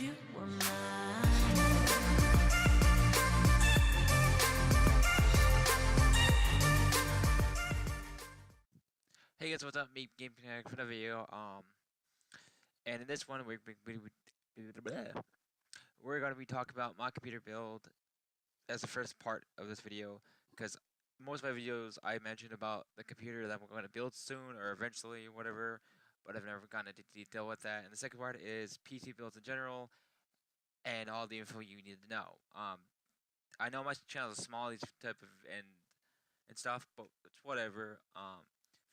you were mine. Hey guys, what's up? Me, GamerTag for the video. And in this one, we're gonna be talking about my computer build as the first part of this video, because most of my videos I mentioned about the computer that we're going to build soon or eventually, whatever, but I've never gone into detail with that. And the second part is PC builds in general and all the info you need to know. I know my channel is small, these type of and stuff, but it's whatever.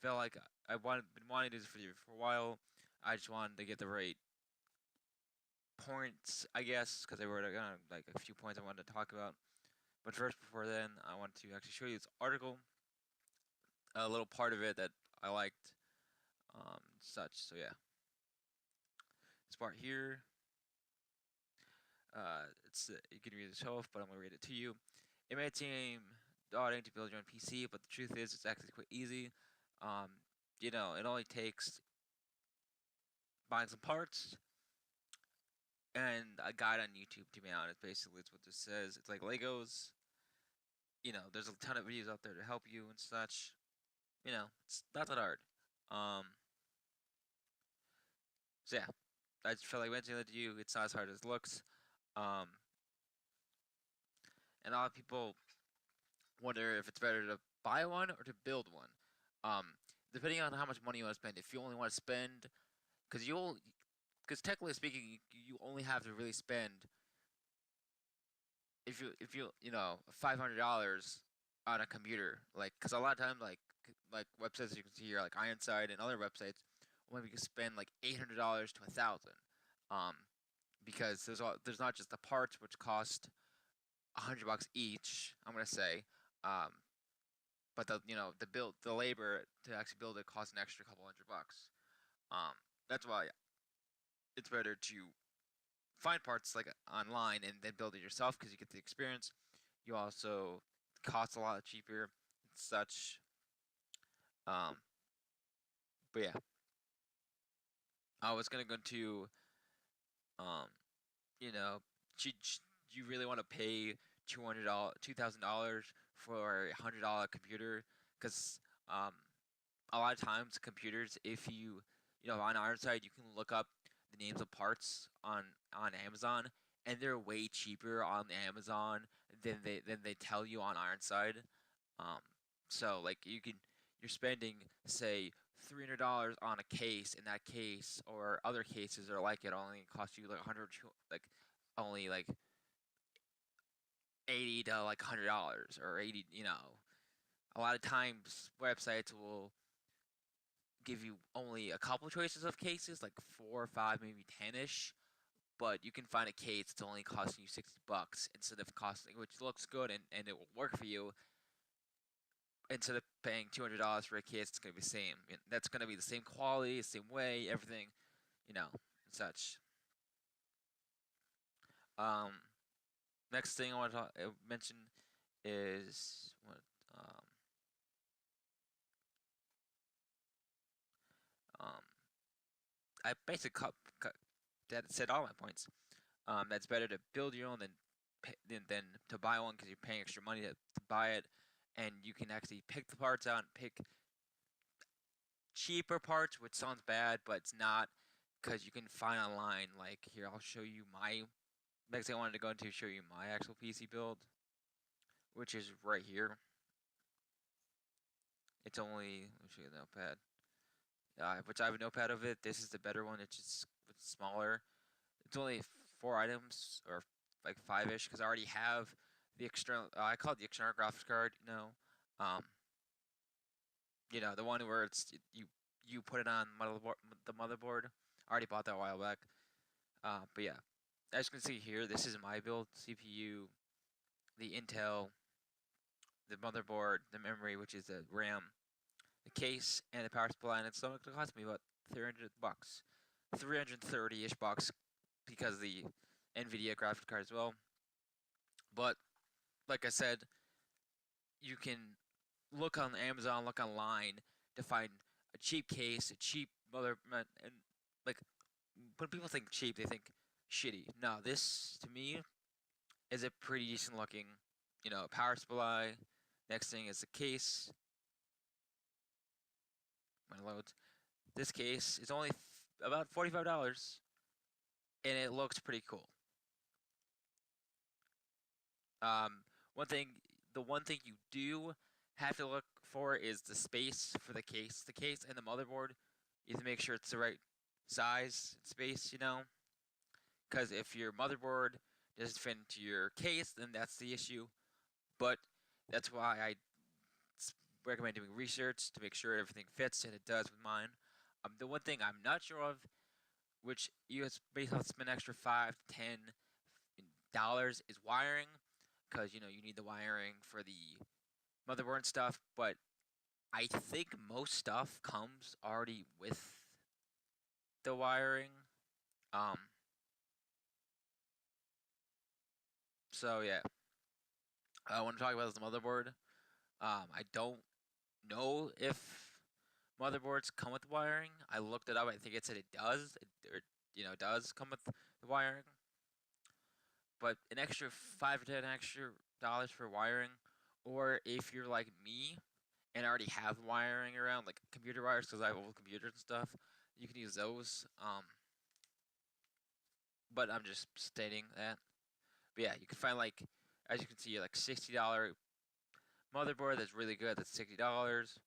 Felt like been wanting to do this video for a while. I just wanted to get the right points, I guess, because there were like a few points I wanted to talk about. But first, before then, I want to actually show you this article, a little part of it that I liked, such. So yeah, this part here, you can read it yourself, but I'm gonna read it to you. It may seem daunting to build your own PC, but the truth is, it's actually quite easy. You know, it only takes buying some parts and a guide on YouTube. To be honest, basically, it's what this says. It's like Legos. You know, there's a ton of videos out there to help you and such. You know, it's not that hard. So yeah, I just felt like mentioning that to you. It's not as hard as it looks. Um, and a lot of people wonder if it's better to buy one or to build one. Depending on how much money you want to spend. If you only want to spend, because technically speaking, you only have to really spend if you $500 on a computer, like, because a lot of times like websites you can see here like Ironside and other websites, maybe you can spend like $800 to $1,000, because there's not just the parts, which cost $100 each, I'm gonna say, but the labor to actually build it costs an extra couple $100. That's why it's better to find parts like online and then build it yourself, because you get the experience. You also cost a lot cheaper and such. Um, but yeah, I was gonna go to um, you know, you really want to pay $2,000 for $100 computer? Because a lot of times computers, if on our side, you can look up the names of parts on Amazon, and they're way cheaper on the Amazon than they tell you on Ironside. Um, so like you're spending, say, $300 on a case, and that case or other cases are like it only cost you like 100, like only like 80 to like $100 or 80. A lot of times websites will give you only a couple choices of cases, like 4 or 5, maybe 10ish, but you can find a case that's only costing you $60 instead of costing, which looks good and it will work for you. Instead of paying $200 for a case, it's gonna be the same. That's gonna be the same quality, same way, everything, and such. Um, Next thing I want to mention is what um I basically that said all my points. That's better to build your own than to buy one, because you're paying extra money to buy it, and you can actually pick the parts out and pick cheaper parts, which sounds bad, but it's not, because you can find online. Like here, I'll show you my next thing I wanted to go into, show you my actual PC build, which is right here. It's only, let me show you the notepad. Which I have a notepad of it. This is the better one. It's smaller. It's only 4 items, or like 5ish, because I already have the external. I call it the external graphics card. The one where you put it on the motherboard. I already bought that a while back. But yeah, as you can see here, this is my build: CPU, the Intel, the motherboard, the memory, which is the RAM, the case, and the power supply, and it's going to cost me about $300, 330-ish bucks, because the NVIDIA graphics card as well. But like I said, you can look on Amazon, look online to find a cheap case, a cheap and like when people think cheap, they think shitty. No, this to me is a pretty decent looking, power supply. Next thing is the case. When it loads, this case is only about $45, and it looks pretty cool. Um, one thing, the one thing you do have to look for is the space for the case. The case and the motherboard, you have to make sure it's the right size and space, because if your motherboard doesn't fit into your case, then that's the issue. But that's why I recommend doing research to make sure everything fits, and it does with mine. The one thing I'm not sure of, which you basically have to spend an extra $5 to $10 is wiring, because you need the wiring for the motherboard and stuff. But I think most stuff comes already with the wiring. Um, so yeah, I want to talk about the motherboard. I don't know if motherboards come with wiring. I looked it up. I think it said it does. It does come with the wiring. But an extra $5 to $10 for wiring, or if you're like me and already have wiring around, like computer wires, because I have old computers and stuff, you can use those. But I'm just stating that. But yeah, you can find as you can see, like $60 motherboard that's really good. That's $60.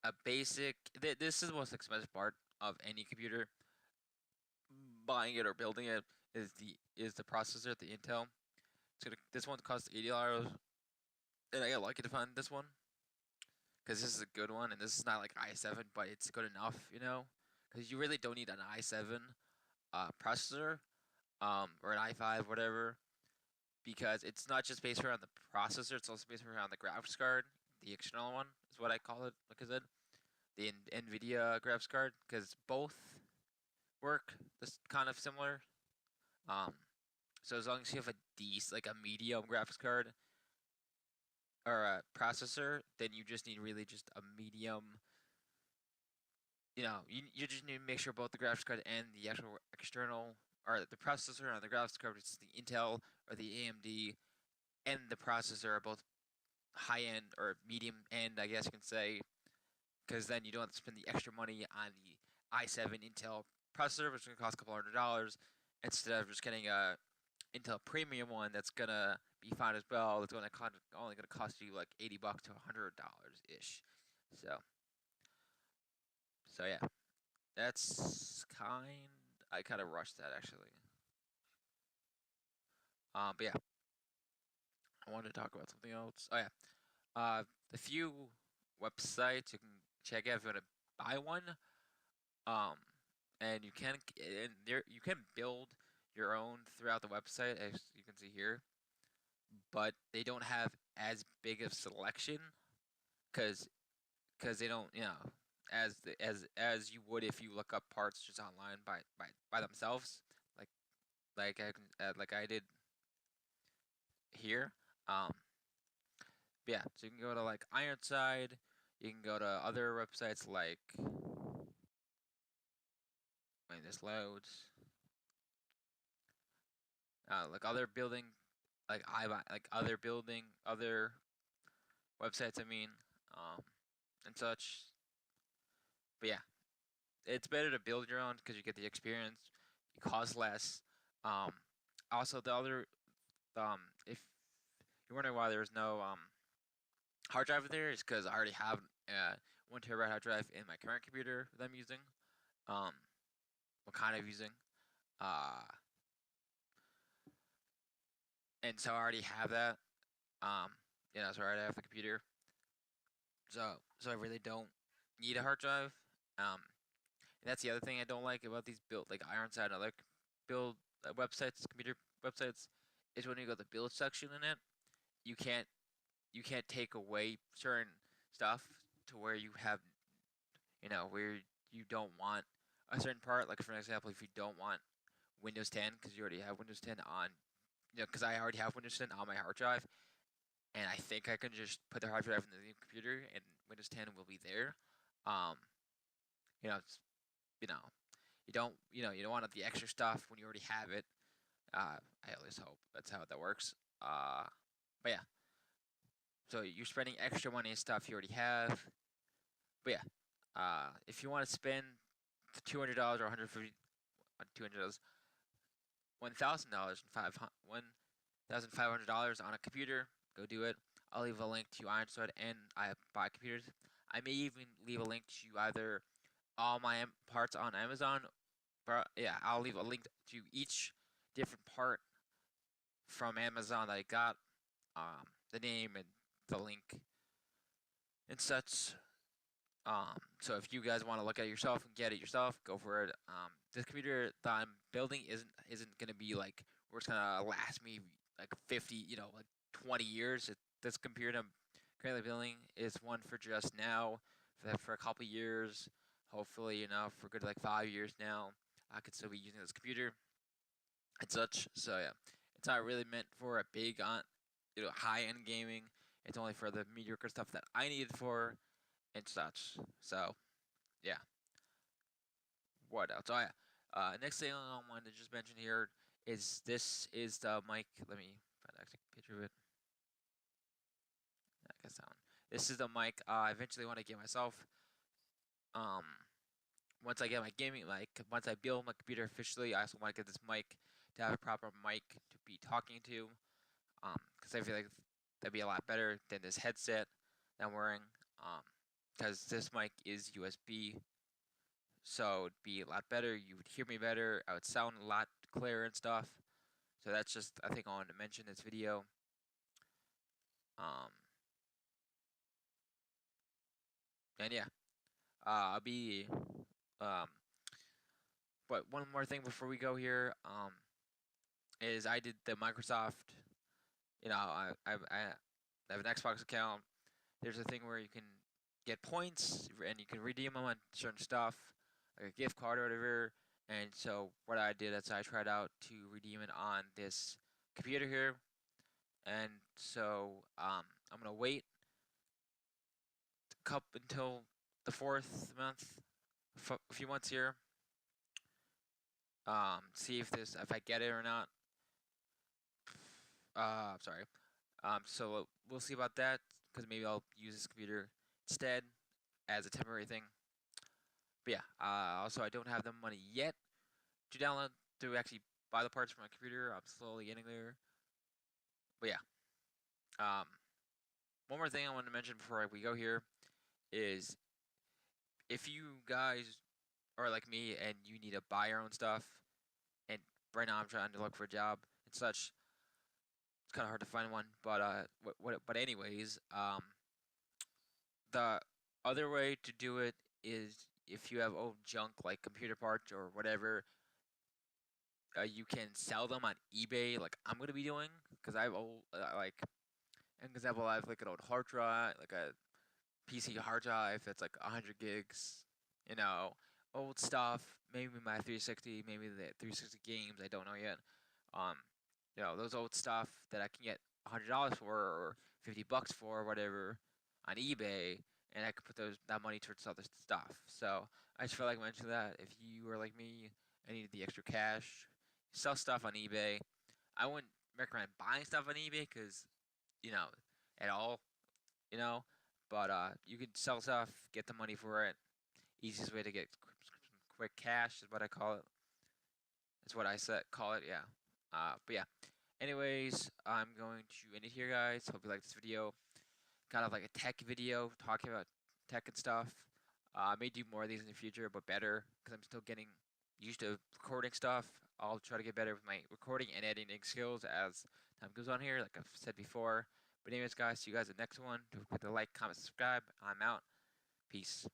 A basic. This is the most expensive part of any computer. Buying it or building it is the processor, the Intel. This one costs $80, and I got lucky to find this one because this is a good one, and this is not like i7, but it's good enough, because you really don't need an i7 processor, or an i5, whatever, because it's not just based around the processor; it's also based around the graphics card. The external one is what I call it, like I said, the NVIDIA graphics card, because both work this kind of similar. Um, so as long as you have like a medium graphics card or a processor, then you just need really just a medium. You just need to make sure both the graphics card and the actual external, or the processor and the graphics card, which is the Intel or the AMD, and the processor are both high end or medium end, I guess you can say, because then you don't have to spend the extra money on the i7 Intel processor, which is gonna cost a couple $100, instead of just getting a Intel premium one that's gonna be fine as well. It's only gonna cost you like $80 to $100 ish. So yeah, that's I kind of rushed that actually. But yeah, I wanted to talk about something else. Oh yeah, a few websites you can check out if you want to buy one. Um, and you can build your own throughout the website, as you can see here, but they don't have as big of selection, because they don't, as you would if you look up parts just online by themselves, like like I did here. But yeah, so you can go to like Ironside, you can go to other websites like, when this loads, like other building, other websites, I mean, and such. But yeah, it's better to build your own because you get the experience, you cost less. Um, Also, if you're wondering why there's no hard drive in there, is because I already have 1 TB hard drive in my current computer that I'm using. Um, what kind of using? Uh, and so I already have that. Um, so I already have the computer. So I really don't need a hard drive. And that's the other thing I don't like about these build, like Ironside and other build websites, computer websites, is when you go to the build section in it, you can't take away certain stuff to where you have, where you don't want a certain part. Like for example, if you don't want Windows 10 because you already have Windows 10 on, because I already have Windows 10 on my hard drive, and I think I can just put the hard drive in the new computer and Windows 10 will be there. Um, you know, it's, you know, You don't want the extra stuff when you already have it. I at least hope that's how that works. But yeah, so you're spending extra money on stuff you already have. But yeah, if you want to spend $200 or $150, $1,000 and $1,500 on a computer, go do it. I'll leave a link to Ironside and I buy computers. I may even leave a link to either all my parts on Amazon. But yeah, I'll leave a link to each different part from Amazon that I got, the name and the link and such. So if you guys want to look at it yourself and get it yourself, go for it. This computer that I'm building isn't gonna be like where it's gonna last me like 50, like 20 years. This computer I'm currently building is one for just now, for a couple years. Hopefully, for good like 5 years now, I could still be using this computer and such. So yeah, it's not really meant for a big on, high-end gaming. It's only for the mediocre stuff that I need it for and such. So yeah, what else? Oh yeah, next thing I wanted to just mention here is this is the mic. Let me find actually a picture of it. I guess that one. This is the mic I eventually want to get myself. Um, once I get my gaming mic, once I build my computer officially, I also want to get this mic to have a proper mic to be talking to. Because I feel like that'd be a lot better than this headset that I'm wearing. Because this mic is USB, so it'd be a lot better. You would hear me better. I would sound a lot clearer and stuff. So that's just, I think I wanted to mention this video. And yeah, I'll be, but one more thing before we go here, is I did the Microsoft, I have an Xbox account. There's a thing where you can get points and you can redeem them on certain stuff, like a gift card or whatever. And so what I did is I tried out to redeem it on this computer here. And so I'm gonna wait until the 4th month, a few months here. See if I get it or not. Sorry. So we'll see about that, because maybe I'll use this computer instead as a temporary thing. But yeah, also I don't have the money yet to download to actually buy the parts for my computer. I'm slowly getting there. But yeah, one more thing I want to mention before we go here is if you guys are like me and you need to buy your own stuff, and right now I'm trying to look for a job and such, it's kind of hard to find one. But but anyways, the other way to do it is if you have old junk like computer parts or whatever, you can sell them on eBay, like I'm gonna be doing, because I have old like, an example, I have like an old hard drive, like a PC hard drive that's like 100 gigs, old stuff. Maybe my 360, maybe the 360 games. I don't know yet. Um, those old stuff that I can get $100 for or $50 for or whatever on eBay, and I could put that money towards other stuff. So I just feel like mentioning that if you are like me and needed the extra cash, sell stuff on eBay. I wouldn't recommend buying stuff on eBay because, at all, you know, but you could sell stuff, get the money for it. Easiest way to get quick cash is what I call it. That's what I call it, yeah. But yeah. Anyways, I'm going to end it here, guys. Hope you liked this video. Kind of like a tech video, talking about tech and stuff. I may do more of these in the future, but better, because I'm still getting used to recording stuff. I'll try to get better with my recording and editing skills as time goes on here, like I've said before. But anyways, guys, see you guys in the next one. Don't forget to like, comment, subscribe. I'm out. Peace.